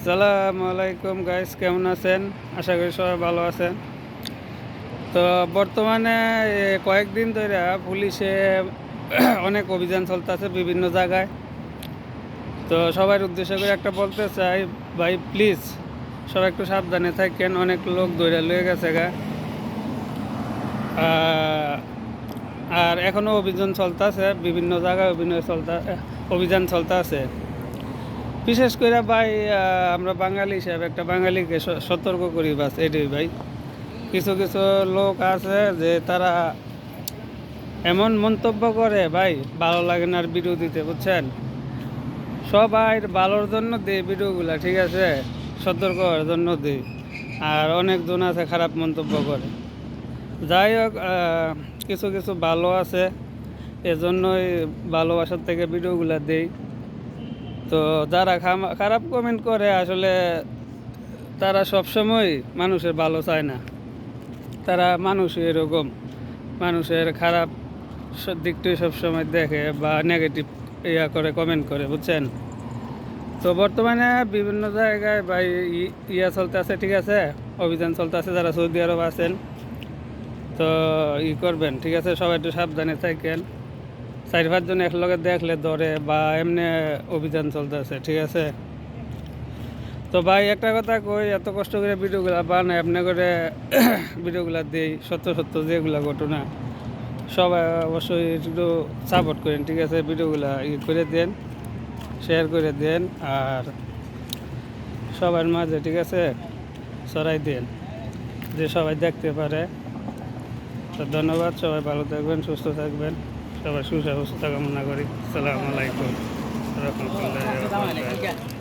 আসসালামু আলাইকুম গাইস, কেমন আছেন? আশা করি সবাই ভালো আছেন। তো বর্তমানে কয়েকদিন ধরে পুলিশে অনেক অভিযান চলতেছে বিভিন্ন জায়গায়। তো সবার উদ্দেশ্য করে একটা বলতে চাই, ভাই প্লিজ সবাই একটু সাবধানে থাকেন। অনেক লোক ধরে লয়ে গেছে গা। আর এখনও অভিযান চলতেছে, বিভিন্ন জায়গায় অভিযান চলতেছে। বিশেষ করে ভাই আমরা বাঙালি হিসাবে একটা বাঙালিকে সতর্ক করি, বাস এটাই ভাই। কিছু কিছু লোক আছে যে তারা এমন মন্তব্য করে ভাই, ভালো লাগে না আর ভিডিও দিতে, বুঝছেন? সবাই ভালোর জন্য দেয় ভিডিওগুলা, ঠিক আছে, সতর্ক হওয়ার জন্য দেয়। আর অনেকজন আছে খারাপ মন্তব্য করে। যাই হোক, কিছু কিছু ভালো আছে, এজন্যই ভালোবাসার থেকে ভিডিওগুলা দেই। তো যারা খারাপ কমেন্ট করে আসলে তারা সবসময় মানুষের ভালো চায় না। তারা মানুষ এরকম, মানুষের খারাপ দিকটাই সবসময় দেখে বা নেগেটিভ করে কমেন্ট করে, বুঝছেন? তো বর্তমানে বিভিন্ন জায়গায় ভাই চলতে আছে, ঠিক আছে, অভিযান চলতে আছে। যারা সৌদি আরব আছেন তো করবেন, ঠিক আছে, সবাই একটু সাবধানে থাকেন। 4-5 জন একলগে দেখলে ধরে বা এমনি অভিযান চলতেছে, ঠিক আছে। তো ভাই একটা কথা কই, এত কষ্ট করে ভিডিওগুলা বানায় এমনি করে ভিডিওগুলা দিই, সত্য সত্য যেগুলা ঘটনা, সবাই অবশ্যই একটু সাপোর্ট করেন, ঠিক আছে। ভিডিওগুলা করে দেন, শেয়ার করে দেন, আর সবার মাঝে, ঠিক আছে, ছড়াই দেন যে সবাই দেখতে পারে। তো ধন্যবাদ, সবাই ভালো থাকবেন, সুস্থ থাকবেন, সবাই সুস্বাস্থ্য কামনা করি। আসসালামু আলাইকুম রহমতুল্লাহ।